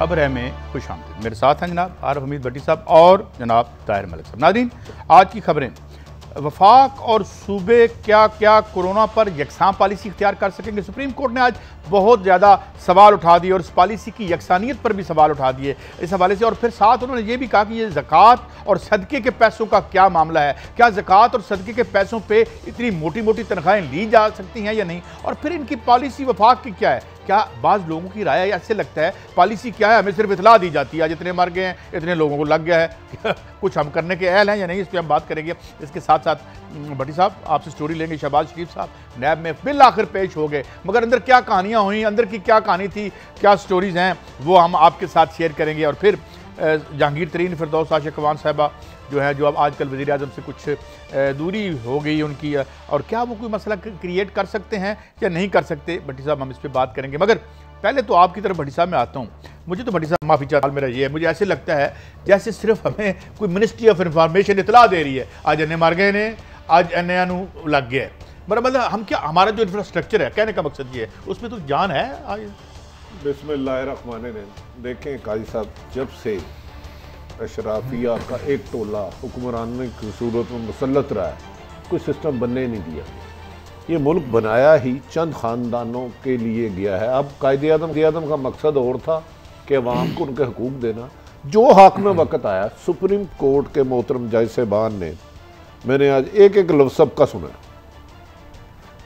खबर है में खुश आमदीद। मेरे साथ हैं जनाब आरिफ हमीद भट्टी साहब और जनाब ताहिर मलिक साहब। नाज़रीन, आज की खबरें, वफाक और सूबे क्या क्या कोरोना पर यकसां पॉलिसी इख्तियार कर सकेंगे। सुप्रीम कोर्ट ने आज बहुत ज़्यादा सवाल उठा दिए और इस पॉलिसी की यकसानियत पर भी सवाल उठा दिए इस हवाले से। और फिर साथ उन्होंने ये भी कहा कि ये ज़कात और सदक़े के पैसों का क्या मामला है, क्या ज़कात और सदक़े के पैसों पे इतनी मोटी मोटी तनख्वाहें ली जा सकती हैं या नहीं, और फिर इनकी पॉलिसी वफाक की क्या है। क्या बाज़ लोगों की राय ऐसे लगता है पॉलिसी क्या है, हमें सिर्फ इतला दी जाती है आज इतने मर गए हैं, इतने लोगों को लग गया है, कुछ हम करने के अहल हैं या नहीं, इस पर हम बात करेंगे। इसके साथ साथ भट्टी साहब आपसे स्टोरी लेंगे। शहबाज शरीफ साहब नैब में बिल आखिर पेश हो गए, मगर अंदर क्या कहानियाँ हुई, अंदर की क्या कहानी थी, क्या स्टोरीज़ हैं, वो हम आपके साथ शेयर करेंगे। और फिर जहांगीर तरीन फिरदौस आशिक़वान साहिबा जो है, जो अब आजकल वज़ीर आज़म से कुछ दूरी हो गई उनकी, और क्या वो कोई मसला क्रिएट कर सकते हैं या नहीं कर सकते, भट्टी साहब हम इस पर बात करेंगे। मगर पहले तो आपकी तरफ भट्टी साहब मैं आता हूँ। मुझे तो भट्टी साहब माफ़ी चाहता, मेरा ये है, मुझे ऐसे लगता है जैसे सिर्फ हमें कोई मिनिस्ट्री ऑफ इंफॉर्मेशन इतला दे रही है, आज एने मर गए ने, आज एने लग गया है। मतलब हम क्या, हमारा जो इंफ्रास्ट्रक्चर है, कहने का मकसद ये है, उसमें तो जान है। बिस्मिल्लाहिर्रहमानिर्रहीम। देखें काजी साहब, जब से अशराफिया का एक टोला हुक्मरान की सूरत में मुसल्लत रहा है, कोई सिस्टम बनने नहीं दिया। ये मुल्क बनाया ही चंद ख़ानदानों के लिए गया है। अब कायदे-ए-आज़म का मकसद और था कि अवाम को उनके हकूक़ देना। जो हक में वक़्त आया, सुप्रीम कोर्ट के मोहतरम जज साहबान ने, मैंने आज एक एक लफ्ज़ सबका सुना,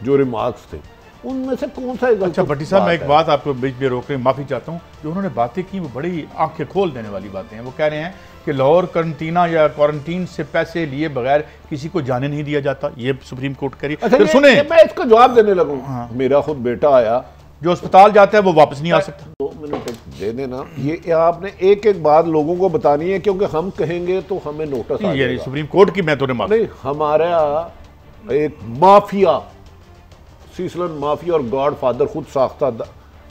जो रिमार्क्स थे उनमें से कौन सा? अच्छा भट्टी साहब, मैं एक बात आपको बीच में रोक रहे, माफ़ी चाहता हूँ। जो उन्होंने बातें की वो बड़ी आंखें खोल देने वाली बातें हैं। वो कह रहे हैं कि लाहौर करंटीना या क्वारंटीन से पैसे लिए बगैर किसी को जाने नहीं दिया जाता, ये सुप्रीम कोर्ट करी। अच्छा, सुने, मैं इसका जवाब देने लगूँ। हाँ। मेरा खुद बेटा आया, जो अस्पताल जाता है वो वापस नहीं आ सकता। 2 मिनट दे देना। ये आपने एक एक बात लोगों को बतानी है, क्योंकि हम कहेंगे तो हमें नोटिस आ जाएगा। सुप्रीम कोर्ट की मैं तो नहीं, हमारा एक माफिया, सीसलन माफिया और गॉड फादर खुद साख्ता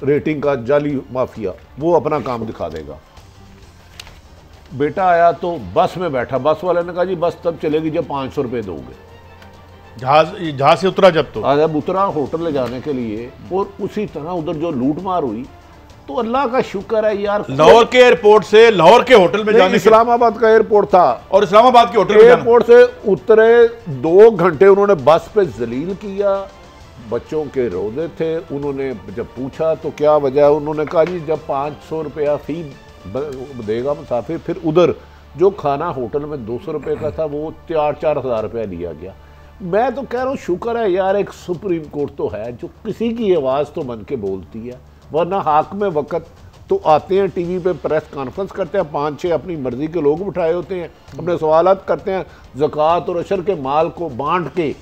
रेटिंग का जाली माफिया, वो अपना काम दिखा देगा। बेटा आया तो बस में बैठा, बस वाले ने कहा जी बस तब चलेगी जब 500 रुपये दोगे। जहाज से उतरा जब जब उतरा होटल ले जाने के लिए, और उसी तरह उधर जो लूट मार हुई, तो अल्लाह का शुक्र है यार, लाहौर के एयरपोर्ट से लाहौर के होटल में जाने, इस्लामाबाद का एयरपोर्ट था और इस्लामाबाद के होटल एयरपोर्ट से उतरे 2 घंटे उन्होंने बस पे जलील किया। बच्चों के रोजे थे, उन्होंने जब पूछा तो क्या वजह, उन्होंने कहा जी जब 500 रुपया फी देगा मुसाफिर, फिर उधर जो खाना होटल में 200 रुपये का था वो 4-4 हज़ार रुपया लिया गया। मैं तो कह रहा हूँ शुक्र है यार, एक सुप्रीम कोर्ट तो है जो किसी की आवाज़ तो बन के बोलती है, वरना हाक में वक़्त तो आते हैं टीवी पे प्रेस कॉन्फ्रेंस करते हैं, 5-6 अपनी मर्जी के लोग बिठाए होते हैं, अपने सवालात करते हैं, ज़कात और अशर के माल को बांट के,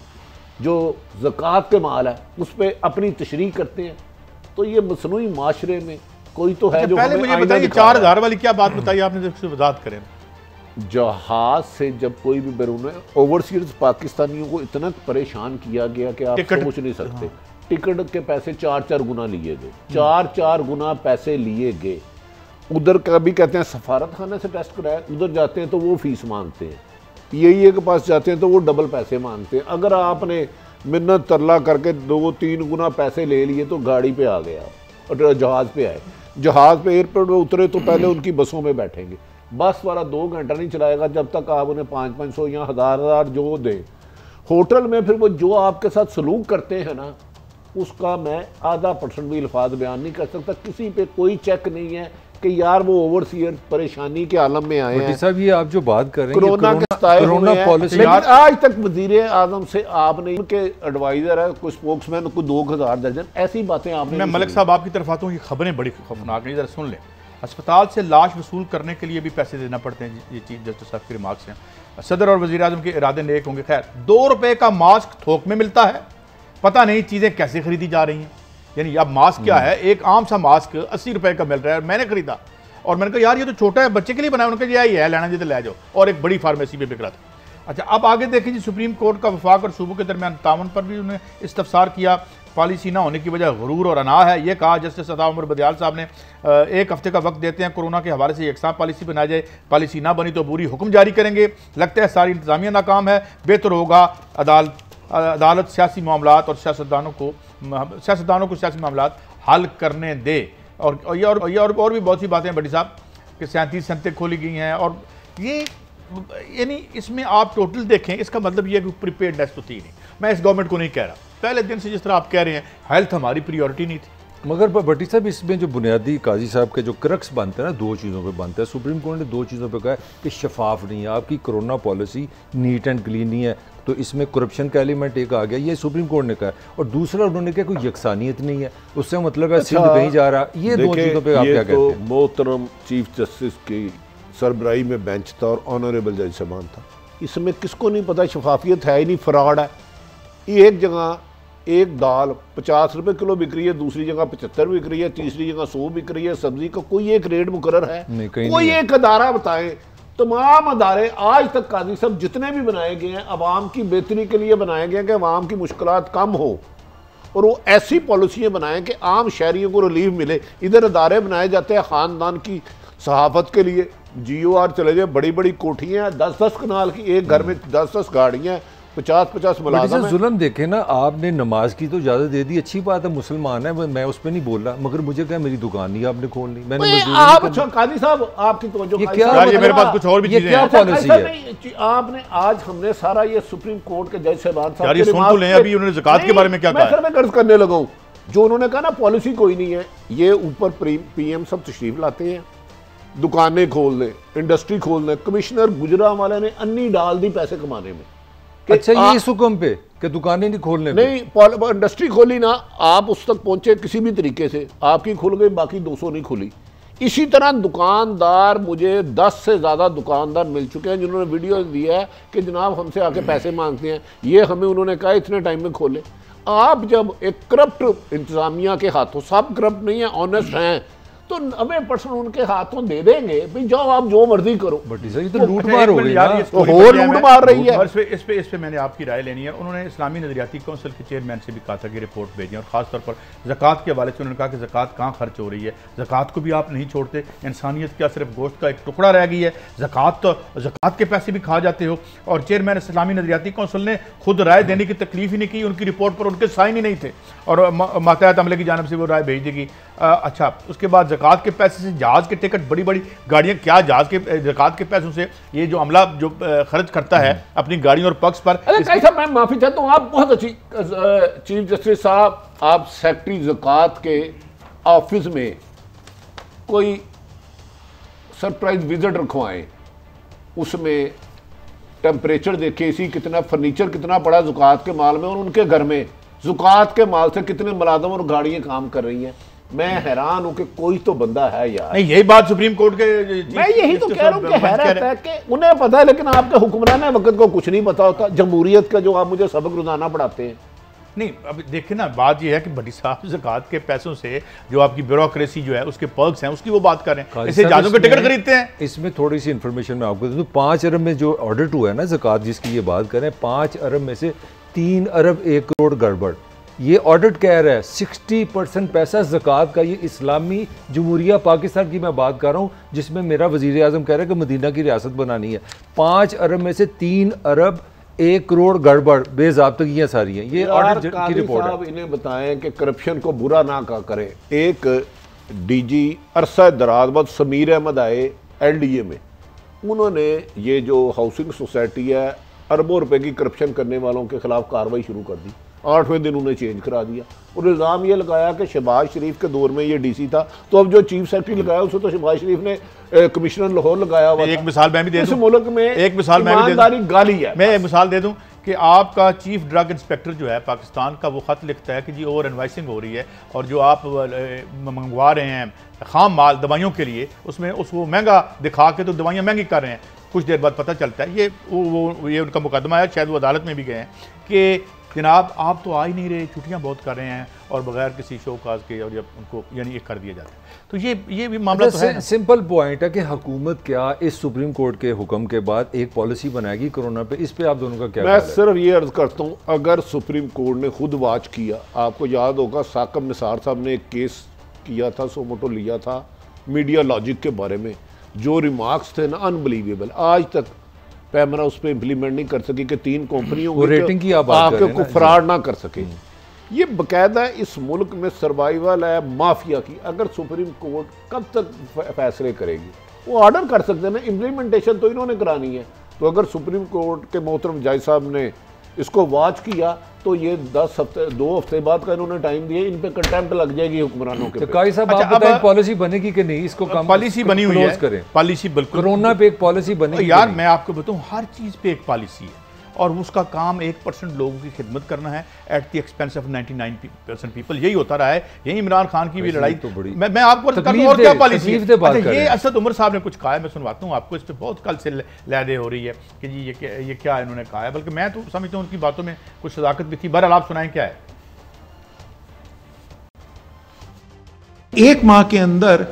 जो ज़कात के माल है उस पर अपनी तशरीह करते हैं। तो ये मसनूई माशरे में कोई तो है जो पहले मुझे बताइए 4000 वाली क्या बात बताई आपने, जब वजाहत करें। जहाज से जब कोई भी बैरून ओवरसीज पाकिस्तानियों को इतना परेशान किया गया कि आप सोच नहीं सकते। टिकट के पैसे 4-4 गुना लिए गए, 4-4 गुना पैसे लिए गए। उधर कभी कहते हैं सफारत खाने से टेस्ट कराया, उधर जाते हैं तो वो फीस मांगते हैं, पीआईए के पास जाते हैं तो वो डबल पैसे मांगते हैं। अगर आपने मिन्नत तरला करके 2-3 गुना पैसे ले लिए तो गाड़ी पे आ गया और जहाज़ पे आए, जहाज़ पे एयरपोर्ट पे उतरे तो पहले उनकी बसों में बैठेंगे। बस वाला 2 घंटा नहीं चलाएगा जब तक आप उन्हें 500-500 या 1000 जो दें। होटल में फिर वो जो आपके साथ सलूक करते हैं ना, उसका मैं आधा % भी अल्फाज बयान नहीं कर सकता। किसी पे कोई चेक नहीं है कि यार वो ओवरसीयर परेशानी के आलम में आए हैं। साहब, ये आप जो बात कर रहे हैं कोरोना पॉलिसी, लेकिन आज तक वज़ीर आज़म से आपने, उनके एडवाइजर है, कोई स्पोक्समैन, कोई 2000 दर्जन ऐसी बातें आपने। मैं मलिक साहब आपकी तरफ आता हूँ, ये खबरें बड़ी खौफनाक हैं, जरा सुन लें। अस्पताल से लाश वसूल करने के लिए भी पैसे देना पड़ते हैं, ये चीफ जस्टिस साहब के रिमार्क्स हैं। सदर और वज़ीर आज़म के इरादे नेक होंगे। खैर, 2 रुपये का मास्क थोक में मिलता है, पता नहीं चीज़ें कैसे खरीदी जा रही हैं। यानी अब मास्क क्या है, एक आम सा मास्क 80 रुपये का मिल रहा है, मैंने खरीदा और मैंने कहा यार ये तो छोटा है, बच्चे के लिए बनाया, उनका यही है, लेना जी तो ले जाओ, और एक बड़ी फार्मेसी में बिक रहा था। अच्छा, अब आगे देखें जी, सुप्रीम कोर्ट का वफाक और सूबों के दरमियान तावन पर भी उन्होंने इस्तफसार किया। पॉलिसी ना होने की वजह गुरूर और अना है, ये कहा जस्टिस अता उमर बदियाल साहब ने। 1 हफ्ते का वक्त देते हैं, कोरोना के हवाले से यकसां पॉलिसी बनाई जाए, पॉलिसी ना बनी तो बुरी हुक्म जारी करेंगे। लगता है सारी इंतजामिया नाकाम है, बेहतर होगा अदालत सियासी मामलात और सियासतदानों को सियासी मामलात हल करने दे। और भी बहुत सी बातें हैं भट्टी साहब कि 37 सनतें खोली गई हैं, और ये यानी इसमें आप टोटल देखें, इसका मतलब ये है कि प्रिपेयर्डनेस तो थी नहीं। मैं इस गवर्नमेंट को नहीं कह रहा, पहले दिन से जिस तरह आप कह रहे हैं हेल्थ हमारी प्रायोरिटी नहीं थी। मगर भट्टी साहब इसमें जो बुनियादी काजी साहब के जो क्रक्स बनते हैं ना, दो चीज़ों पे बनता है। सुप्रीम कोर्ट ने दो चीज़ों पे कहा कि शफाफ नहीं है, आपकी corona policy neat and clean नहीं है, तो इसमें करप्शन का एलिमेंट एक आ गया, ये सुप्रीम कोर्ट ने कहा। और दूसरा उन्होंने कहा कोई यकसानियत नहीं है, उससे मतलब है सिंध कहीं जा रहा। ये दो चीज़ों पर आप क्या कहते हैं? मोहतरम चीफ जस्टिस की सरबराही में बेंच था और ऑनरेबल जज साहबान था, इसमें किसको नहीं पता शफाफियत है ही नहीं, फ्रॉड है। ये एक जगह एक दाल 50 रुपए किलो बिक रही है, दूसरी जगह 75 बिक रही है, तीसरी जगह 100 बिक रही है। सब्जी का कोई एक रेट मुकर्रर है? कोई एक अदारा बताएं। तमाम अदारे आज तक काजी साहब जितने भी बनाए गए हैं अवाम की बेहतरी के लिए बनाए गए हैं कि अवाम की मुश्किलात कम हो, और वो ऐसी पॉलिसियाँ बनाएं कि आम शहरियों को रिलीफ मिले। इधर अदारे बनाए जाते हैं ख़ानदान की सहाफ़त के लिए, GOR चले जाए, बड़ी बड़ी कोठियाँ 10-10 कनाल की, एक घर में 10-10 गाड़ियाँ, 50-50 मुलाज़िम। जुल्म देखे ना आपने, नमाज की तो इजाजत दे दी, अच्छी बात है, मुसलमान है, मैं उस पर नहीं बोल रहा, मगर मुझे क्या मेरी दुकान नहीं आपने खोलनी, मैंने आप अच्छा काजी साहब आपकी तवज्जो, ये मेरे पास कुछ और भी चीजें क्या पॉलिसी है आपने आज हमने सारा ये सुप्रीम कोर्ट के जज साहब यार ये सुन तो लें, अभी उन्होंने ज़कात के बारे में क्या कहा है? मैं गर्ज करने लगा हूं, जो उन्होंने कहा ना पॉलिसी कोई नहीं है, ये ऊपर PM सब तशरीफ लाते हैं, दुकानें खोल दें, इंडस्ट्री खोल दें। कमिश्नर गुजरांवाला ने अन्नी डाल दी पैसे कमाने में। अच्छा ये इस हुक्म पे कि दुकानें नहीं खोलने नहीं, इंडस्ट्री खोली ना, आप उस तक पहुंचे किसी भी तरीके से, आपकी खुल गई, बाकी 200 नहीं खुली। इसी तरह दुकानदार, मुझे 10 से ज़्यादा दुकानदार मिल चुके हैं जिन्होंने वीडियो दिया है कि जनाब हमसे आके पैसे मांगते हैं, ये हमें उन्होंने कहा इतने टाइम में खोले। आप जब एक करप्ट इंतजामिया के हाथों, सब करप्ट नहीं है, ऑनेस्ट हैं, तो 90% उनके हाथों दे देंगे, भाई जाओ आप जो मर्जी करो। बट ये तो लूट मार हो गई ना, तो हो लूट मार रही है। इस पे मैंने आपकी राय लेनी है। उन्होंने इस्लामी नजरियाती कौंसिल के चेयरमैन से भी कहा था कि रिपोर्ट भेजें, और खासतौर पर ज़कात के हवाले से उन्होंने कहा कि ज़कात कहाँ खर्च हो रही है, ज़कात को भी आप नहीं छोड़ते, इंसानियत क्या सिर्फ गोश्त का एक टुकड़ा रह गई है, ज़कात के पैसे भी खा जाते हो। और चेयरमैन इस्लामी नजरियाती कौंसिल ने खुद राय देने की तकलीफ ही नहीं की, उनकी रिपोर्ट पर उनके साइन ही नहीं थे, और मातहत अमले की जानिब से वो राय भेज देगी। अच्छा, उसके बाद ज़कात के पैसे से जहाज़ के टिकट, बड़ी बड़ी गाड़ियाँ, क्या जहाज़ के ज़कात के पैसों से ये जो अमला जो खर्च करता है अपनी गाड़ियों और पक्ष पर। मैं माफ़ी चाहता हूँ, आप बहुत अच्छी चीफ जस्टिस साहब, आप सेक्रेटरी ज़कात के ऑफिस में कोई सरप्राइज विजिट रखवाएं, उसमें टेम्परेचर देखे, इसी कितना फर्नीचर कितना पड़ा ज़कात के माल में, और उनके घर में ज़कात के माल से कितने मुलाजम और गाड़ियाँ काम कर रही हैं। मैं हैरान हूं कि कोई तो बंदा है यार। नहीं, यही बात सुप्रीम कोर्ट के, मैं यही तो कह रहा हूं कि हैरत है कि उन्हें पता है, लेकिन आपके हुक्मरान वक्त को कुछ नहीं पता होता, जमहूरियत का जो आप मुझे सबक रोजाना पढ़ाते हैं। नहीं, अब देखिए ना, बात यह है कि भट्टी साहब ज़कात के पैसों से जो आपकी ब्यूरोक्रेसी जो है, उसके पर्क्स हैं, उसकी वो बात कर रहे हैं, इससे जहाज़ों के टिकट खरीदते हैं। इसमें थोड़ी सी इन्फॉर्मेशन मैं आपको दे दूं, 5 अरब में जो ऑडिट हुआ है ना ज़कात जिसकी ये बात कर रहे हैं, 5 अरब में से 3 अरब 1 करोड़ गड़बड़। ये ऑडिट कह रहा है 60% पैसा ज़कात का, ये इस्लामी जमहूरिया पाकिस्तान की मैं बात कर रहा हूँ, जिसमें मेरा वज़ीर आज़म कह रहा है कि मदीना की रियासत बनानी है। 5 अरब में से 3 अरब 1 करोड़ गड़बड़ बेज़ाब्तगियाँ सारी हैं। ये ऑडिट की रिपोर्ट है। इन्हें बताएं कि करप्शन को बुरा ना करें। एक DG अरसा दराज बाद समीर अहमद आए LDA में, उन्होंने ये जो हाउसिंग सोसाइटी है, अरबों रुपए की करप्शन करने वालों के खिलाफ कार्रवाई शुरू कर दी। 8वें दिन उन्हें चेंज करा दिया, और इल्ज़ाम ये लगाया कि शहबाज शरीफ के दौर में ये DC था, तो अब जो चीफ सेक्रेटरी लगाया उसे तो शहबाज शरीफ ने कमिश्नर लाहौर लगाया हुआ। एक मिसाल मैं भी दे दूं, इस मुल्क में एक मिसाल मैं ईमानदारी गाली है। मैं एक मिसाल दे दूं कि आपका चीफ ड्रग इंस्पेक्टर जो है पाकिस्तान का, वो खत लिखता है कि जी ओवर इन्वाइसिंग हो रही है, और जो आप मंगवा रहे हैं खाम माल दवाइयों के लिए, उसमें उसको महंगा दिखा के तो दवाइयाँ महंगी कर रहे हैं। कुछ देर बाद पता चलता है, ये उनका मुकदमा है, शायद वो अदालत में भी गए हैं कि जनाब आप तो आ ही नहीं रहे, छुट्टियां बहुत कर रहे हैं, और बगैर किसी शोकाज के, और जब उनको यानी ये कर दिया जाता है। तो ये भी मामला तो है। सिंपल पॉइंट है कि हुकूमत क्या इस सुप्रीम कोर्ट के हुक्म के बाद एक पॉलिसी बनाएगी कोरोना पे, इस पे आप दोनों का क्या? मैं सिर्फ ये अर्ज करता हूँ, अगर सुप्रीम कोर्ट ने खुद वाच किया, आपको याद होगा साकिब निसार साहब ने एक केस किया था, सोमोटो लिया था मीडिया लॉजिक के बारे में, जो रिमार्क्स थे ना अनबिलीवेबल, आज तक पैमरा उस पर इम्प्लीमेंट नहीं कर सकी कि 3 कंपनियों रेटिंग की आप बात कर रहे हैं को फ्रॉड ना कर सके। ये बाकायदा इस मुल्क में सर्वाइवल है माफिया की। अगर सुप्रीम कोर्ट कब तक फैसले करेगी? वो ऑर्डर कर सकते हैं ना, इम्प्लीमेंटेशन तो इन्होंने करानी है। तो अगर सुप्रीम कोर्ट के मोहतरम जज साहब ने इसको वॉच किया तो ये 2 हफ्ते बाद का इन्होंने टाइम दिया, इन पे कंटेम्प्ट लग जाएगी हुक्मरानों के। तो काई साहब आप बताएं पॉलिसी बनेगी कि नहीं? इसको पॉलिसी बनी हुई है, पॉलिसी बिल्कुल। कोरोना पे एक पॉलिसी बनेगी यार मैं आपको बताऊं, हर चीज पे एक पॉलिसी है और उसका काम 1% लोगों की खिदमत करना है at the expense of 99% people. यही होता रहा है, यही इमरान खान की भी लड़ाई। तो बड़ी मैं आपको और क्या पॉलिसी है? अच्छा, ये असद उमर साहब ने कुछ कहा है, मैं सुनवाता हूँ आपको। इस पर बहुत कल से लहदे हो रही है कि जी ये क्या इन्होंने कहा है, बल्कि मैं तो समझता हूँ उनकी बातों में कुछ सदाकत भी थी। बहरहाल आप सुनाएं क्या है। एक माह के अंदर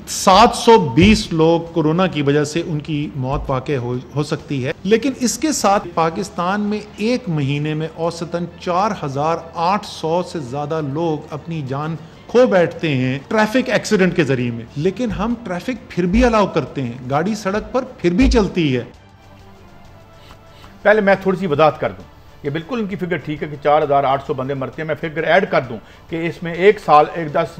720 लोग कोरोना की वजह से उनकी मौत वाक़ई हो सकती है। लेकिन इसके साथ पाकिस्तान में एक महीने में औसतन 4800 से ज़्यादा लोग अपनी जान खो बैठते हैं ट्रैफिक एक्सीडेंट के जरिए में। लेकिन हम ट्रैफिक फिर भी अलाउ करते हैं, गाड़ी सड़क पर फिर भी चलती है। पहले मैं थोड़ी सी वजाहत कर दूं, ये बिल्कुल उनकी फिगर ठीक है कि 4800 बंदे मरते हैं। मैं फिगर ऐड कर दूं कि इसमें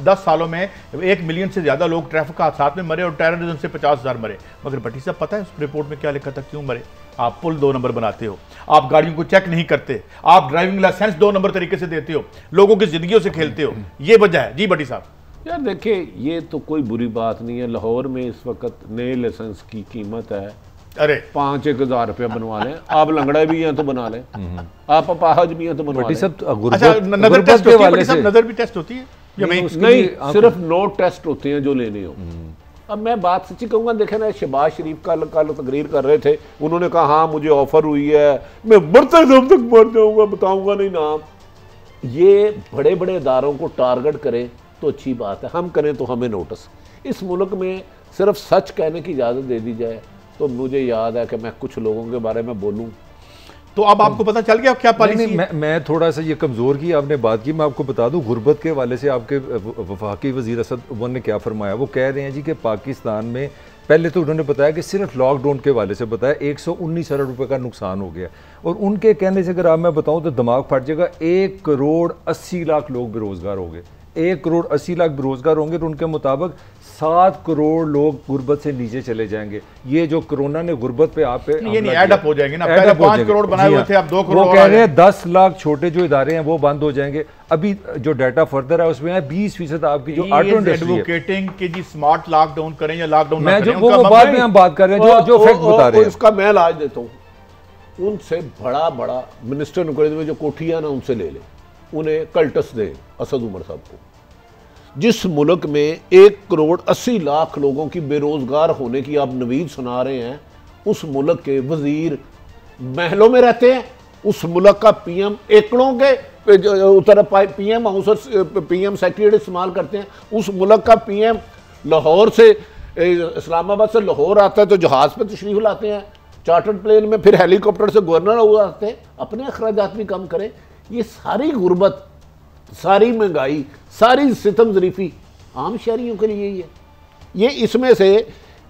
10 सालों में 1 मिलियन से ज़्यादा लोग ट्रैफिक हादसात में मरे और टेररिज्म से 50,000 मरे। मगर भट्टी साहब पता है उस रिपोर्ट में क्या लिखा था? क्यों मरे? आप पुल 2 नंबर बनाते हो, आप गाड़ियों को चेक नहीं करते, आप ड्राइविंग लाइसेंस 2 नंबर तरीके से देते हो, लोगों की जिंदगियों से खेलते हो, ये वजह है। जी भट्टी साहब। यार देखिए, ये तो कोई बुरी बात नहीं है। लाहौर में इस वक्त नए लाइसेंस की कीमत है, अरे 5-1 हज़ार रुपया बनवा लें। आप लंगड़ा भी हैं तो बना लें, आप अपाहज भी हैं तो बनवा लें। अच्छा, नजर टेस्ट होती है? नजर भी टेस्ट होती है या नहीं? सिर्फ 9 टेस्ट होते हैं जो लेने हो। अब मैं बात सच्ची कहूँगा, देखें ना, शहबाज शरीफ कल तकरीर कर रहे थे, उन्होंने कहा हाँ मुझे ऑफर हुई है, मैं मरते दम तक मर जाऊँगा, बताऊँगा नहीं नाम। ये बड़े बड़े इदारों को टारगेट करें तो अच्छी बात है, हम करें तो हमें नोटिस। इस मुल्क में सिर्फ सच कहने की इजाज़त दे दी जाए तो मुझे याद है कि मैं कुछ लोगों के बारे में बोलूं तो अब आपको पता चल गया क्या पॉलिसी है? मैं थोड़ा सा ये कमज़ोर की आपने बात की, मैं आपको बता दूं गुर्बत के हवाले से आपके वफाकी वज़ीर असद उमर ने क्या फरमाया। वो कह रहे हैं जी कि पाकिस्तान में पहले तो उन्होंने बताया कि सिर्फ लॉकडाउन के हवाले से बताया 119 अरब रुपए का नुकसान हो गया। और उनके कहने से अगर आप मैं बताऊं तो दिमाग फट जाएगा, 1 करोड़ 80 लाख लोग बेरोजगार हो गए। 1 करोड़ 80 लाख बेरोजगार होंगे तो उनके मुताबिक 7 करोड़ लोग गुर्बत से नीचे चले जाएंगे। ये जो कोरोना ने गुर्बत पे आप पे ये नहीं ऐड अप हो जाएंगे ना, पहले 5 करोड़ बनाए हुए थे, अब 2 करोड़। वो कह रहे हैं 10 लाख छोटे जो इदारे हैं वो बंद हो जाएंगे। अभी जो डाटा फर्दर है उसमें है 20% आपकी जो ऑटो इंडस्ट्री है। एडवोकेटिंग कि जी स्मार्ट लॉकडाउन करें या लॉकडाउन ना करें, वो बाद में हम बात कर रहे हैं जो फैक्ट बता रहे हैं। इसका मैं इलाज देता हूँ। उनसे बड़ा मिनिस्टर नुकड़े में जो कोठियां ना उनसे ले ले, उन्हें कल्टस दे असद उमर साहब को। जिस मुल्क में 1 करोड़ 80 लाख लोगों की बेरोजगार होने की आप नवीद सुना रहे हैं, उस मुल्क के वजीर महलों में रहते हैं, उस मुल्क का पीएम एकड़ों के उतर पीएम हाउस पीएम सेक्रेटरी इस्तेमाल करते हैं, उस मुल्क का पीएम लाहौर से इस्लामाबाद से लाहौर आता है तो जहाज पर तशरीफ लाते हैं, चार्टर्ड प्लेन में, फिर हेलीकॉप्टर से गवर्नर हो जाते हैं, अपने अखराजात भी कम करें। ये सारी गुर्बत, सारी महंगाई, सारी सितम ज़रीफ़ी आम शहरियों के लिए ही है। ये इसमें से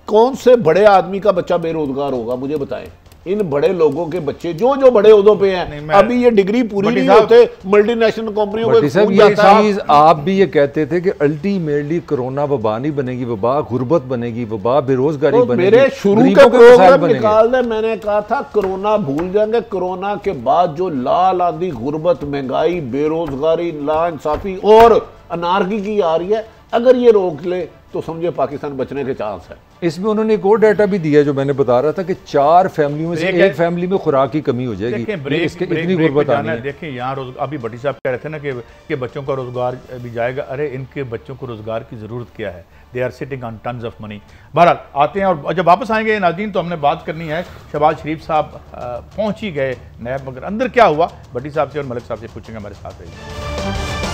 कौन से बड़े आदमी का बच्चा बेरोजगार होगा मुझे बताएं। इन बड़े लोगों के बच्चे जो बड़े ओहदों पे हैं, अभी ये डिग्री पूरी नहीं होते, मल्टीनेशनल कंपनियों को खून जाता है। आप भी ये कहते थे कि अल्टीमेटली कोरोना वबा नहीं बनेगी, वबा गुर्बत बनेगी, वबा बेरोजगारी बनेगी। मेरे शुरू के प्रोग्राम निकाल दे, मैंने कहा था कोरोना भूल जाएंगे। कोरोना के बाद जो लाल आंधी, गुर्बत, महंगाई, बेरोजगारी, नाइंसाफी और अनारकी की आ रही है, अगर ये रोक ले तो समझे पाकिस्तान बचने के चांस है। इसमें उन्होंने एक और डाटा भी दिया जो मैंने बता रहा था कि 4 फैमिलियों में से एक फैमिली में खुराक की कमी हो जाएगी। इतनी गुर्बत आनी है। देखिए यहाँ अभी भट्टी साहब कह रहे थे ना कि बच्चों का रोजगार भी जाएगा। अरे इनके बच्चों को रोजगार की जरूरत क्या है? They are sitting on tons of money. बहरहाल आते हैं और जब वापस आएंगे नाज़रीन तो हमने बात करनी है, शहबाज शरीफ साहब पहुँच ही गए नैब, मगर अंदर क्या हुआ भट्टी साहब से और मलिक साहब से पूछेंगे। हमारे साथ रहिए।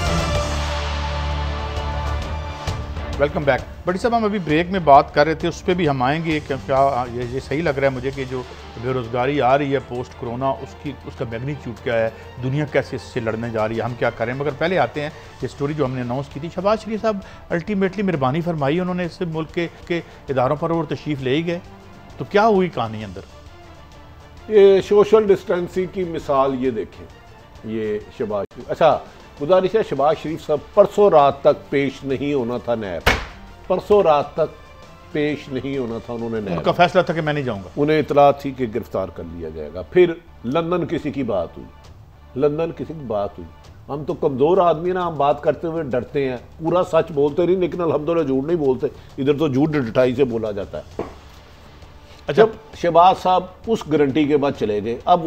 Welcome back. भट्टी साहब हम अभी ब्रेक में बात कर रहे थे, उस पर भी हम आएंगे। क्या ये सही लग रहा है मुझे कि जो बेरोज़गारी आ रही है पोस्ट कोरोना, उसका मैग्नीट्यूड क्या है, दुनिया कैसे इससे लड़ने जा रही है, हम क्या करें? मगर पहले आते हैं ये स्टोरी जो हमने अनाउंस की थी। शहबाज शरीफ साहब अल्टीमेटली मेहरबानी फरमाई उन्होंने, इससे मुल्क के इदारों पर और तशरीफ़ ले ही गए, तो क्या हुई कहानी अंदर? ये सोशल डिस्टेंसिंग की मिसाल ये देखें, ये शहबाज। अच्छा, गुजारिश है शहबाज शरीफ साहब परसों रात तक पेश नहीं होना था नैब, परसों रात तक पेश नहीं होना था उन्होंने नैब। उनका फैसला था कि मैं नहीं जाऊंगा, उन्हें इतला थी कि गिरफ्तार कर लिया जाएगा। फिर लंदन किसी की बात हुई, लंदन किसी की बात हुई। हम तो कमज़ोर आदमी ना, हम बात करते हुए डरते हैं, पूरा सच बोलते नहीं, लेकिन अल्हम्दुलिल्लाह झूठ नहीं बोलते। इधर तो झूठ डटाई से बोला जाता है। अच्छा, जब शहबाज साहब उस गारंटी के बाद चले गए, अब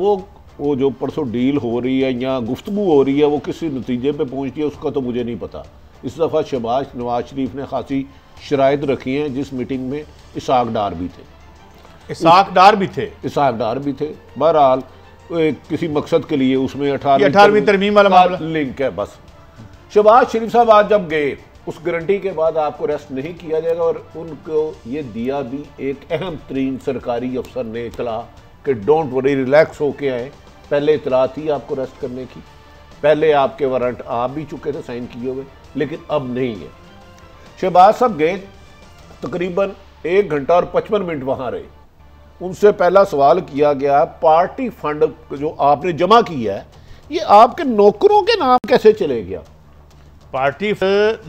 वो जो परसों डील हो रही है या गुफ्तगू हो रही है वो किस नतीजे पे पहुंचती है उसका तो मुझे नहीं पता। इस दफ़ा नवाज शरीफ ने खासी शराइत रखी हैं, जिस मीटिंग में इसाक डार भी थे, इसाक डार भी थे। बहरहाल किसी मकसद के लिए उसमें 18वीं तरमीम वाला मामला लिंक है। बस शहबाज शरीफ साहब आज जब गए, उस गारंटी के बाद आपको अरेस्ट नहीं किया जाएगा, और उनको ये दिया भी एक अहम तरीन सरकारी अफसर ने इतला कि डोंट वरी, रिलैक्स होके आए। पहले इतला थी आपको अरेस्ट करने की, पहले आपके वारंट आ भी चुके थे साइन किए हुए, लेकिन अब नहीं है। शहबाज साहब गए, तकरीबन 1 घंटा और 55 मिनट वहां रहे। उनसे पहला सवाल किया गया, पार्टी फंड जो आपने जमा किया है ये आपके नौकरों के नाम कैसे चले गया? पार्टी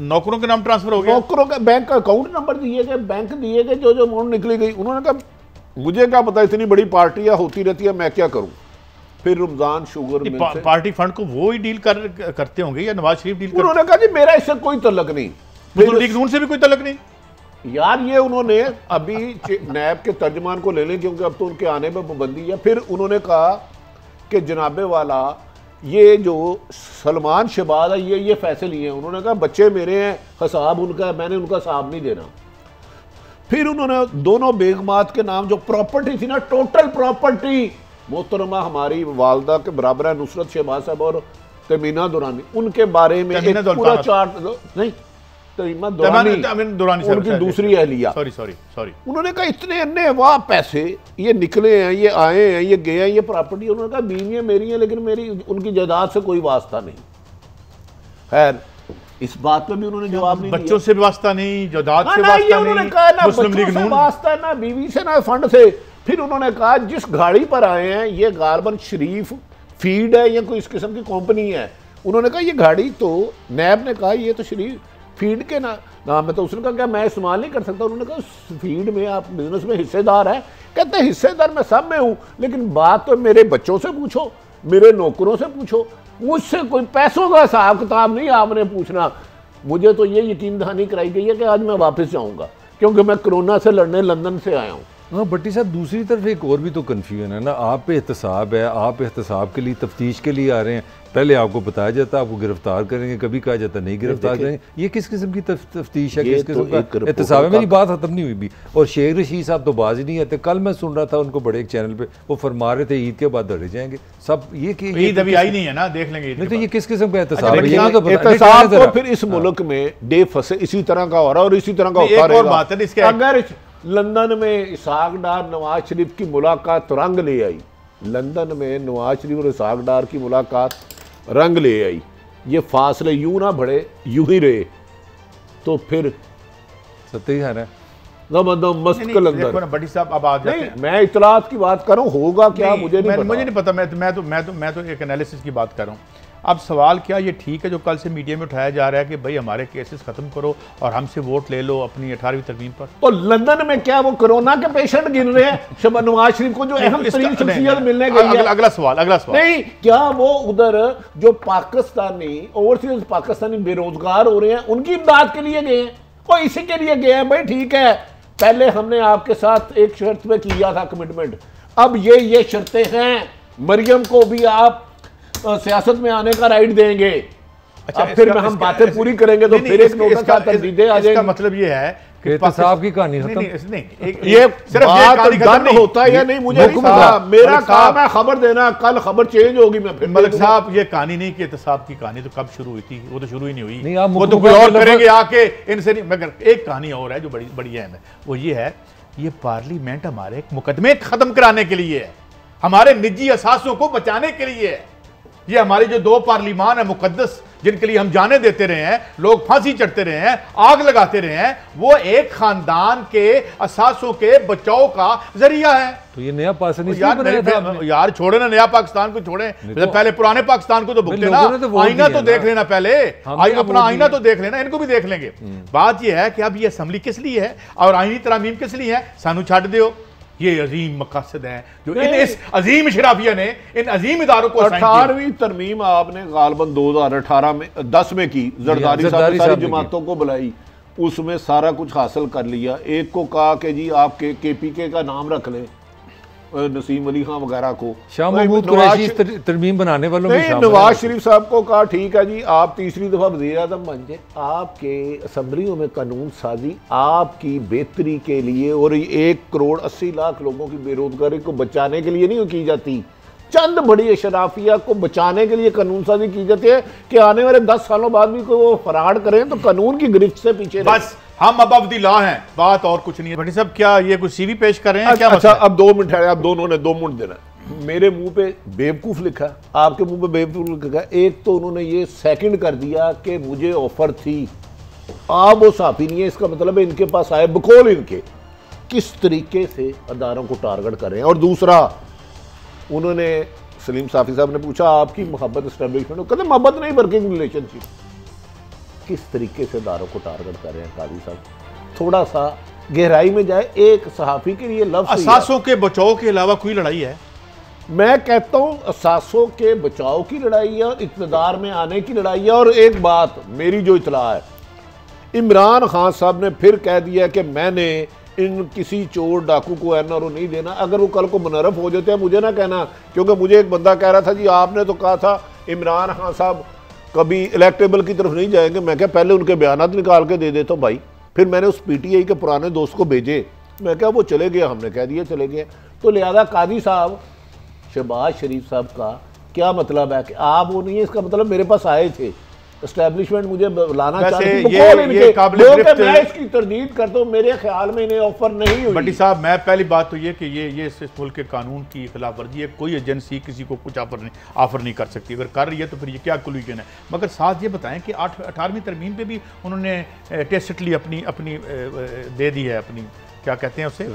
नौकरों के नाम ट्रांसफर हो गया, नौकरों का बैंक अकाउंट नंबर दिए गए, बैंक दिए गए, जो अमाउंट निकली गई। उन्होंने कहा मुझे क्या पता, इतनी बड़ी पार्टियां होती रहती है, मैं क्या करूं। फिर रमजान शुगर मिल से पार्टी फंड को वो ही डील करते होंगे या नवाज शरीफ डील? उन्होंने कहा जी मेरा इससे कोई तल्लक नहीं, मुस्लिम लीग नून से भी कोई तल्लक नहीं। यार ये उन्होंने अभी नैब के तर्जमान को ले लें, क्योंकि अब तो उनके आने पर पाबंदी है। फिर उन्होंने कहा कि जनाबे वाला ये जो सलमान शहबाज है ये फैसले लिए हैं। उन्होंने कहा बच्चे मेरे हैं, हिसाब उनका है, मैंने उनका हिसाब नहीं देना। फिर उन्होंने दोनों बेगमात के नाम जो प्रॉपर्टी थी ना, टोटल प्रॉपर्टी, मोहतरमा हमारी वालदा के बराबर है नुसरत शहबाज साहब और तमीना दुरानी, उनके बारे में एक पूरा चार्ट नहीं, तमीना दुरानी उनकी दूसरी अहलिया, सॉरी उन्होंने कहा इतने अन्य वाह पैसे ये निकले हैं, ये आए हैं, ये गए हैं, ये प्रॉपर्टी। उन्होंने कहा बीवियां मेरी हैं, लेकिन मेरी उनकी जायदाद से कोई वास्ता नहीं। खैर इस बात पे भी उन्होंने जवाब नहीं दिया। बच्चों से वास्ता नहीं, जायदाद से वास्ता नहीं, मुस्लिम लीग नून वास्ता ना, बीवी से ना, फंड से। फिर उन्होंने कहा जिस गाड़ी पर आए हैं ये गार्बन शरीफ फीड है या कोई इस किस्म की कंपनी है। उन्होंने कहा ये गाड़ी तो नैब ने कहा ये तो शरीफ फीड के नाम में, तो उसने कहा क्या मैं इस्तेमाल नहीं कर सकता? उन्होंने कहा फीड में आप बिजनेस में हिस्सेदार है। कहते हैं हिस्सेदार मैं सब में हूं, लेकिन बात तो मेरे बच्चों से पूछो, मेरे नौकरों से पूछो, मुझसे कोई पैसों का हिसाब किताब नहीं आपने पूछना। मुझे तो ये यकीन दहानी कराई गई है कि आज मैं वापस जाऊंगा, क्योंकि मैं कोरोना से लड़ने लंदन से आया हूँ। हाँ भट्टी साहब, दूसरी तरफ एक और भी तो कन्फ्यूजन है ना। आप पे एहतसाब है, आप एहतसाब के लिए तफ्तीश के लिए आ रहे हैं, पहले आपको बताया जाता है आपको गिरफ्तार करेंगे, कभी कहा जाता नहीं गिरफ्तार करेंगे। ये किस किस्म की तफ्तीश है, किस किस्म का एहतसाब है? मेरी बात खत्म नहीं हुई भी। और शेख रशीद साहब तो बाज ही नहीं आते। कल मैं सुन रहा था उनको बड़े एक चैनल पे, वो फरमा रहे थे ईद के बाद धड़े जाएंगे सब। ये ईद अभी आई नहीं है ना, देख लेंगे। नहीं तो ये किस किस्म का एहतसाब है? एहतसाब तो फिर इस मुल्क में डे फंसे इसी तरह का हो रहा है और इसी तरह का होता रहेगा। अगर लंदन में इसाक डार नवाज शरीफ की मुलाकात रंग ले आई, लंदन में नवाज शरीफ और इसाक डार की मुलाकात रंग ले आई, ये फासले यूं ना बढ़े, यूं ही रहे, तो फिर सत्य ही है मस्त कलंदर। बड़ी साहब अब आ जाते हैं, मैं इतलात की बात कर रहा हूँ, होगा क्या मुझे नहीं पता। मैं तो एक एनालिसिस की बात कर रहा हूँ। अब सवाल क्या ये ठीक है जो कल से मीडिया में उठाया जा रहा है कि भाई हमारे केसेस खत्म करो और हमसे वोट ले लो अपनी 18वीं तरमीम पर? तो लंदन में क्या वो कोरोना के पेशेंट गिन रहे हैं नवाज शरीफ को जो अहम तरीन शख्सियत मिलने गई है? अगला सवाल नहीं, क्या वो उधर जो पाकिस्तानी ओवरसीज पाकिस्तानी बेरोजगार हो रहे हैं उनकी इमदाद के लिए गए हैं? और इसी के लिए गए हैं भाई, ठीक है पहले हमने आपके साथ एक शर्त पे किया था कमिटमेंट, अब ये शर्तें हैं, मरियम को भी आप सियासत में आने का राइट देंगे। अच्छा, अब फिर हम बातें पूरी करेंगे तो फिर एक नोटिस का तस्दीदें आ जाएंगी। मतलब ये है कि एहतसाब की कहानी खत्म ये सिर्फ बात डन होता है या नहीं मुझे नहीं पता, मेरा काम है खबर देना, कल खबर चेंज होगी। मैं फिर मलिक साहब ये कहानी नहीं कि एहतसाब की कहानी तो कब शुरू हुई थी, वो तो शुरू ही नहीं हुई, वो तो कोई और करेंगे आके इनसे नहीं। मगर एक कहानी और है जो बड़ी अहम है, वो ये है ये पार्लियामेंट हमारे मुकदमे खत्म कराने के लिए है, हमारे निजी असासों को बचाने के लिए है। ये हमारी जो 2 पार्लिमान है मुकद्दस, जिनके लिए हम जाने देते रहे हैं, लोग फांसी चढ़ते रहे हैं, आग लगाते रहे हैं, वो एक खानदान के असासों के बचाव का जरिया है। तो ये नया पाकिस्तान यार छोड़े ना, नया पाकिस्तान को छोड़े, तो पहले पुराने पाकिस्तान को तो भुगते ना, आईना तो देख लेना पहले, अपना आईना तो देख लेना, इनको भी देख लेंगे। बात यह है कि अब ये असेंबली किस लिए है और आईनी तरामीम किस लिए है, सानू छड़ दो। ये अजीम मकासद है जो इस अजीम शराफिया ने इन अजीम इदारों को 18वीं तरमीम आपने गालबन 2018 में 10 में की, जरदारी साहब सारी जमातों को बुलाई, उसमें सारा कुछ हासिल कर लिया। एक को कहा कि जी आप KPK का नाम रख लें, नसीम अली खान वगैरह को, शाह महमूद कुरैशी तरमीम बनाने वालों में नवाज शरीफ साहब को कहा ठीक है जी आप तीसरी दफा वज़ीर आज़म बन जाए, आपके असम्बलियों में कानून साजी आपकी बेहतरी के लिए और 1 करोड़ 80 लाख लोगों की बेरोजगारी को बचाने के लिए नहीं की जाती, चंद बड़ी शराफिया को बचाने के लिए कानून साजी की जाती है कि आने वाले 10 सालों बाद भी कोई वो फराड करें तो कानून की गिरफ्त से पीछे बस हम अब द लॉ हैं, बात और कुछ नहीं है। भट्टी साहब क्या ये कुछ CV पेश कर रहे हैं? क्या अच्छा अब 2 मिनट है, आप दोनों ने 2 मिनट देना। मेरे मुंह पे बेवकूफ लिखा, आपके मुंह पे बेवकूफ लिखा। एक तो उन्होंने ये सेकंड कर दिया कि मुझे ऑफर थी, आप वो साफी नहीं है, इसका मतलब है इनके पास आए बकौल इनके किस तरीके से अदारों को टारगेट कर रहे हैं। और दूसरा उन्होंने सलीम साफी साहब ने पूछा आपकी मोहब्बत एस्टेब्लिशमेंट, कहते मोहब्बत नहीं वर्किंग रिलेशनशिप, किस तरीके से दारों को टारगेट कर रहे हैं काजी साहब, थोड़ा सा गहराई में जाए। एक सहाफी के लिए लफ्ज़ असासों के बचाव के अलावा कोई लड़ाई है? मैं कहता हूं असासों के बचाव की लड़ाई है और इक़्तिदार में आने की लड़ाई है। और एक बात मेरी जो इतला है, इमरान खान साहब ने फिर कह दिया कि मैंने इन किसी चोर डाकू को NRO नहीं देना। अगर वो कल को मुनरफ हो जाते हैं मुझे ना कहना, क्योंकि मुझे एक बंदा कह रहा था जी आपने तो कहा था इमरान खान साहब कभी इलेक्टेबल की तरफ नहीं जाएंगे। मैं क्या पहले उनके बयानात निकाल के दे देता हूँ भाई। फिर मैंने उस PTI के पुराने दोस्त को भेजे, मैं क्या वो चले गए, हमने कह दिया चले गए। तो लिहाजा काजी साहब शहबाज शरीफ साहब का क्या मतलब है कि आप वो नहीं है, इसका मतलब मेरे पास आए थे, एस्टेब्लिशमेंट मुझे लाना चाहती मैं इसकी तरदीद करता हूँ, मेरे ख्याल में इन्हें ऑफर नहीं हुई। भट्टी साहब मैं पहली बात तो ये कि ये इस मुल्क के कानून की खिलाफ वर्जी है, कोई एजेंसी किसी को कुछ ऑफर नहीं कर सकती, अगर कर रही है तो फिर ये क्या कोलिजन है। मगर साथ ये बताएं कि 18वीं तरमीम पे भी उन्होंने टेस्टली अपनी दे दी है, अपनी क्या कहते हैं उसे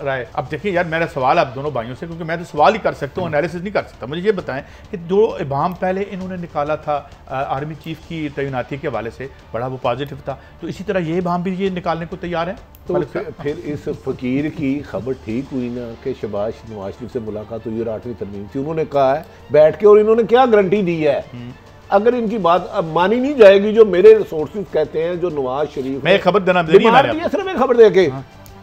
राय। अब देखिए यार मेरा सवाल आप दोनों भाइयों से, क्योंकि मैं तो सवाल ही कर सकता हूँ, एनालिसिस नहीं कर सकता। मुझे ये बताएं कि जो इबाम पहले इन्होंने निकाला था आर्मी चीफ की तैनाती के हवाले से, बड़ा वो पॉजिटिव था, तो इसी तरह ये इबाम भी ये निकालने को तैयार है। तो फिर इस फकीर की खबर ठीक हुई ना कि शहबाज नवाज शरीफ से मुलाकात हुई और 8वीं तरमीम थी, उन्होंने कहा है बैठ के, और इन्होंने क्या गारंटी दी है। अगर इनकी बात अब मानी नहीं जाएगी, जो मेरे रिसोर्सेज कहते हैं, जो नवाज शरीफ मैं खबर देना सिर्फ एक खबर देके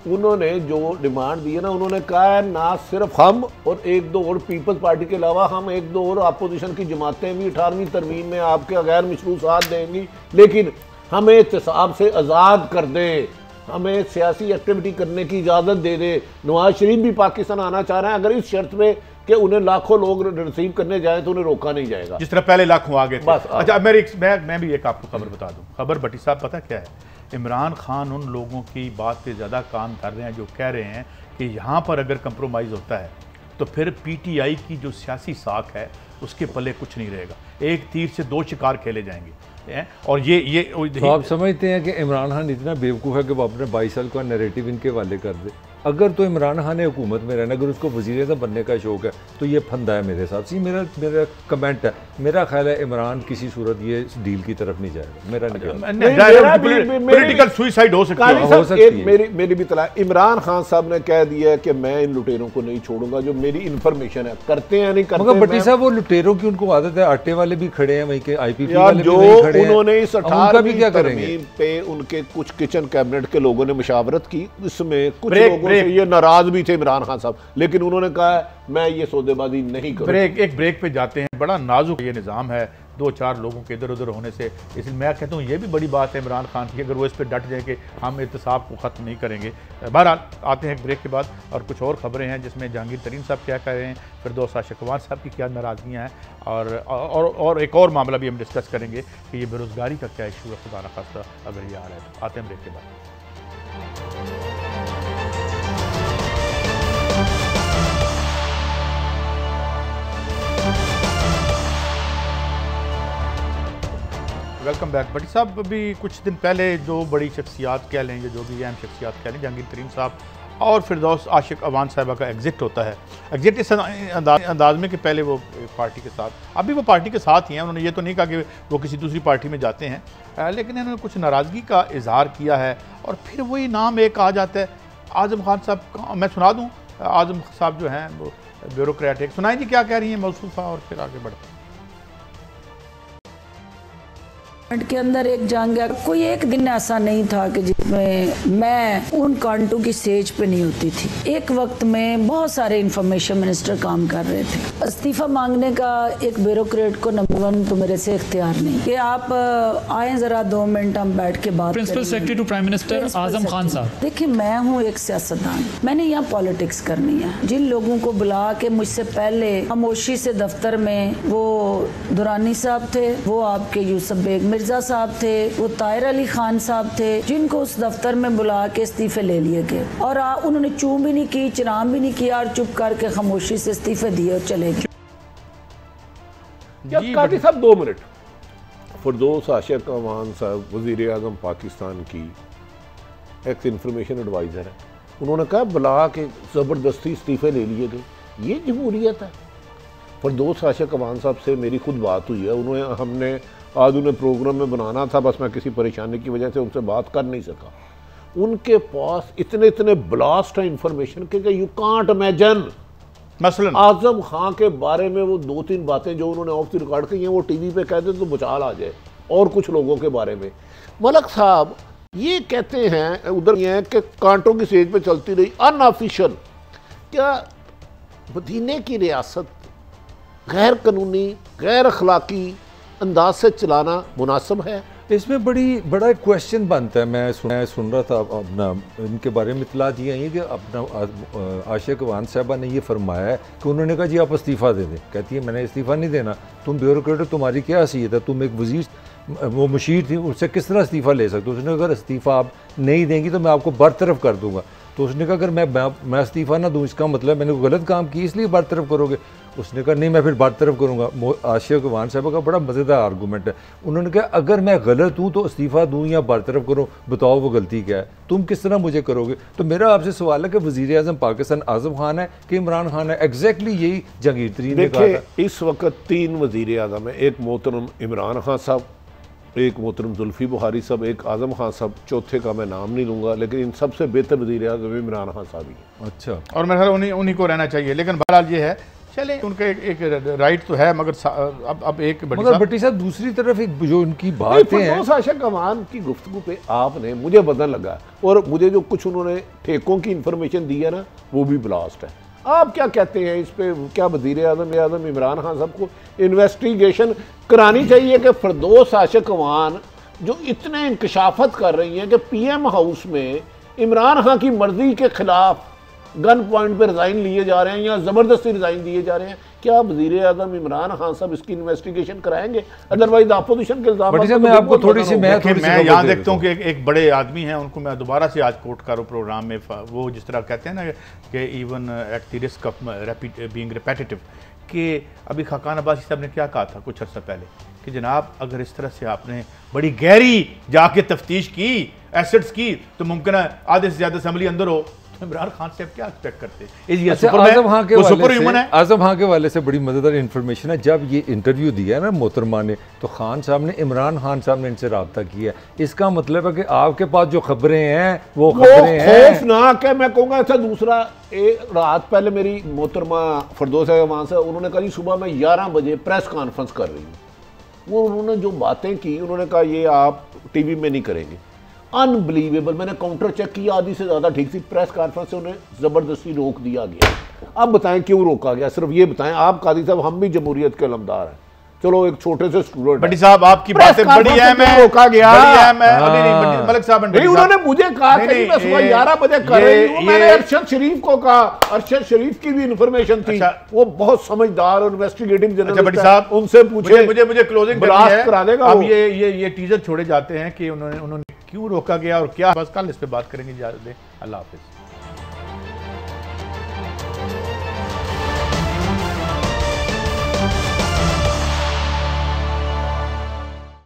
उन्होंने जो डिमांड दी है ना, उन्होंने कहा है ना सिर्फ हम और 1-2 और पीपल्स पार्टी के अलावा हम 1-2 और अपोजिशन की जमातें भी 18वीं तरमीम में आपके गैर मशरूत साथ देंगी, लेकिन हमें एहतसाब से आज़ाद कर दें, हमें सियासी एक्टिविटी करने की इजाज़त दे दे। नवाज शरीफ भी पाकिस्तान आना चाह रहे हैं, अगर इस शर्त पे कि उन्हें लाखों लोग रिसीव करने जाए तो उन्हें रोका नहीं जाएगा, जिस तरह पहले लाखों आ गए थे। अच्छा मैं भी एक आपको खबर बता दूं। खबर भट्टी साहब पता क्या है, इमरान खान उन लोगों की बात पे ज़्यादा काम कर रहे हैं जो कह रहे हैं कि यहाँ पर अगर कंप्रोमाइज़ होता है तो फिर PTI की जो सियासी साख है उसके पल्ले कुछ नहीं रहेगा, एक तीर से 2 शिकार खेले जाएंगे। और ये तो आप समझते हैं कि इमरान खान इतना बेवकूफ़ है कि वो अपने 22 साल का नैरेटिव इनके हवाले कर दे। अगर तो इमरान खान ने हुकूमत में रहना, अगर उसको वज़ीर आज़म बनने का शौक़ है तो ये फंदा है मेरे हिसाब से। मेरा कमेंट है, मेरा ख्याल है इमरान किसी सूरत ये डील की तरफ नहीं जाएगा। मेरा पॉलिटिकल सुसाइड हो सकता है। मेरी भी तला इमरान खान साहब ने कह दिया कि मैं इन लुटेरों को नहीं छोड़ूंगा, जो मेरी इन्फॉर्मेशन है करते हैं नहीं करते। मगर भट्टी साहब वो लुटेरों की उनको आदत है, आटे वाले भी खड़े हैं वहीं के, IPP वाले भी वहीं खड़े हैं। उन्होंने इस 18वीं तरमीम पे उनके कुछ किचन कैबिनेट के लोगों ने मुशावरत की, इसमें कुछ लोगों से ये नाराज भी थे इमरान खान साहब, लेकिन उन्होंने कहा मैं ये सौदेबाजी नहीं करूंगा। एक ब्रेक पे जाते हैं। बड़ा नाजुक ये निज़ाम है 2-4 लोगों के इधर उधर होने से, इसलिए मैं कहता हूँ ये भी बड़ी बात है इमरान खान की, अगर वो इस पर डट जाए कि हम एहतसाब को ख़त्म नहीं करेंगे। बहरहाल आते हैं एक ब्रेक के बाद और कुछ और ख़बरें हैं जिसमें जहांगीर तरीन साहब क्या कह रहे हैं, फिरदौस आशिक़वान साहब की क्या नाराज़गियाँ हैं, और एक और मामला भी हम डिस्कस करेंगे कि ये बेरोज़गारी का क्या इशू है, खुदा न खास्ता अगर ये आ रहा है तो। आते हैं ब्रेक के बाद। Welcome back. भट्टी साहब, अभी कुछ दिन पहले जो बड़ी शख्सियात कह लें, जो भी अहम शख्सियात कह लें, जहांगीर तरीन साहब और फिरदौस आशिक अवान साहिबा का एग्जिट होता है। एग्जिट इस अंदाज में कि पहले वो पार्टी के साथ, अभी वो पार्टी के साथ ही हैं, उन्होंने ये तो नहीं कहा कि वो किसी दूसरी पार्टी में जाते हैं, लेकिन इन्होंने कुछ नाराज़गी का इजहार किया है और फिर वही नाम एक आ जाता है आज़म खान साहब। मैं सुना दूँ, आज़म साहब जो हैं वो ब्यूरोक्रेट, एक सुनाई जी क्या कह रही हैं मौसूफा, और फिर आगे बढ़ते हैं। के अंदर एक जंग है, कोई एक दिन ऐसा नहीं था कि जिसमें मैं उन कांटों की स्टेज पे नहीं होती थी। एक वक्त में बहुत सारे इंफॉर्मेशन मिनिस्टर काम कर रहे थे। इस्तीफा मांगने का एक ब्यूरोक्रेट को नंबर 1 तो मेरे से इख्तियार नहीं कि आप आए जरा 2 मिनट हम बैठ के बात। Principal secretary to prime minister Azam Khan sahab, देखिए मैं हूँ एक सियासतदान, मैंने यहाँ पॉलिटिक्स करनी है। जिन लोगों को बुला के मुझसे पहले खामोशी से दफ्तर में, वो दुरानी साहब थे, वो आपके यूसुफ बेग मिर्जा साहब थे, वो ताहिर अली खान साहब थे, जिनको उस दफ्तर में बुला के इस्तीफे ले लिए गए और उन्होंने चूम भी नहीं की, चनाम भी नहीं किया और चुप करके खामोशी से इस्तीफे दिए और चले गए। कादी साहब 2 मिनट। फिरदौस आशिक अवान साहब वज़ीर आज़म पाकिस्तान की एक्स इंफॉर्मेशन एडवाइज़र है, उन्होंने कहा बुला के ज़बरदस्ती इस्तीफे ले लिए गए, ये जमहूरियत है। फिरदौस आशिक अवान साहब से मेरी खुद बात हुई है, हमने आज उन्हें प्रोग्राम में बनाना था, बस मैं किसी परेशानी की वजह से उनसे बात कर नहीं सका। उनके पास इतने ब्लास्ट है इंफॉर्मेशन के यू कांट इमेजिन। मसलन आजम खान के बारे में वो 2-3 बातें जो उन्होंने ऑफ द रिकॉर्ड की हैं, वो टीवी पे कहते तो बुचाल आ जाए। और कुछ लोगों के बारे में मलक साहब ये कहते हैं उधर ये है कि कांटों की स्टेज पे चलती रही अनऑफिशियल। क्या मदीने की रियासत गैर कानूनी, गैर अखलाकी अंदाज से चलाना मुनासिब है? इसमें बड़ा क्वेश्चन बनता है। मैं सुन रहा था अपना इनके बारे में इतला दी है कि अपना आशिक अवान साहबा ने ये फरमाया है कि उन्होंने कहा जी आप इस्तीफ़ा दे दें। कहती है मैंने इस्तीफ़ा नहीं देना, तुम ब्यूरोक्रेट, तुम्हारी क्या हैसियत है, तुम एक वजीर, वो मुशीर थी, उससे किस तरह इस्तीफ़ा ले सकते हो। उसने अगर इस्तीफ़ा आप नहीं देंगी तो मैं आपको बरतरफ कर दूंगा। तो उसने कहा अगर मैं इस्तीफ़ा ना दूँ इसका मतलब मैंने कोई गलत काम की इसलिए बरतरफ करोगे। उसने कहा नहीं मैं फिर बरतरफ करूँगा। आशिक अवान साहब का बड़ा मज़ेदार आर्गूमेंट है। उन्होंने कहा अगर मैं गलत हूँ तो इस्तीफ़ा दूँ या बरतरफ करूँ, बताओ वो गलती क्या है, तुम किस तरह मुझे करोगे। तो मेरा आपसे सवाल है कि वज़ीर आज़म पाकिस्तान आज़म खान है कि इमरान खान है? एग्जैक्टली यही जहांगीर तरीन ने कहा था। इस वक्त 3 वज़ीर आज़म है, एक मोहतरम इमरान खान साहब, एक मोहतरम जुल्फी बुखारी साहब, एक आज़म खान साहब, चौथे का मैं नाम नहीं लूँगा, लेकिन इन सबसे बेहतर वज़ीर आज़म इमरान खान साहब ही है। अच्छा, और मेरे ख्याल उन्हीं को रहना चाहिए। लेकिन बहरहाल ये है, चले उनका एक राइट तो है, मगर अब एक भट्टी साहब दूसरी तरफ एक जो उनकी बातें हैं, आशिक अवान की गुफ्तगू पे आपने मुझे बदल लगा और मुझे जो कुछ उन्होंने ठेकों की इंफॉर्मेशन दी है ना, वो भी ब्लास्ट है। आप क्या कहते हैं इस पे? क्या वज़ीर आज़म इमरान खान साहब को इन्वेस्टिगेशन करानी चाहिए कि फिरदौस आशिक अवान जो इतने इंकशाफत कर रही हैं कि PM हाउस में इमरान खान की मर्जी के खिलाफ गन पॉइंट पे रिजाइन लिए जा रहे हैं या ज़बरदस्ती रिजाइन दिए जा रहे हैं, क्या वज़ीर आज़म इमरान खान साहब इसकी इन्वेस्टिगेशन कराएंगे? अदरवाइज अपोजिशन के इल्जाम। मैं आपको थोड़ी सी मैं यहाँ देखता हूँ कि एक बड़े आदमी हैं, उनको मैं दोबारा से आज कोट करूँ प्रोग्राम में, वो जिस तरह कहते हैं ना कि even at the risk of being repetitive, कि अभी खाकान अब्बासी साहब ने क्या कहा था कुछ अर्सा पहले कि जनाब अगर इस तरह से आपने बड़ी गहरी जाके तफ्तीश की, एसेट्स की, तो मुमकिन है आधे से ज़्यादा असम्बली अंदर हो। इमरान खान से क्या एक्सपेक्ट करते हैं? आजम खान के वाले से बड़ी मजेदार इंफॉर्मेशन है। जब ये इंटरव्यू दिया है ना मोहतरमा ने, तो खान साहब ने, इमरान खान साहब ने इनसे रब्ता किया। इसका मतलब है कि आपके पास जो खबरें हैं वो खबरें हैं खौफनाक है। मैं कहूँगा अच्छा दूसरा, रात पहले मेरी मोहतरमा फिरदौस अवान से उन्होंने कहा जी सुबह मैं 11 बजे प्रेस कॉन्फ्रेंस कर रही हूँ। वो उन्होंने जो बातें की, उन्होंने कहा ये आप टीवी में नहीं करेंगे। अनबिलीवेबल। मैंने काउंटर चेक किया, आधी से ज़्यादा ठीक थी। प्रेस कॉन्फ्रेंस से उन्हें ज़बरदस्ती रोक दिया गया। अब बताएं क्यों रोका गया, सिर्फ ये बताएं आप कादी साहब। हम भी जमहूरियत के अलमदार हैं, चलो एक छोटे से स्टूडेंट। भट्टी साहब आपकी बातें बड़ी अहम है, रोका गया मलिक साहब नहीं, उन्होंने मुझे कहा कि मैं सुबह 11 बजे कर रही हूं। मैंने अरशद शरीफ को कहा, अरशद शरीफ की भी इंफॉर्मेशन थी। वो बहुत समझदार और इन्वेस्टिगेटिव जर्नलिस्ट भट्टी साहब, उनसे पूछे। मुझे क्लोजिंग करा देगा। अब ये टीजर छोड़े जाते हैं कि उन्होंने क्यों रोका गया और क्या, बस कल इस पे बात करेंगे। अल्लाह हाफिज।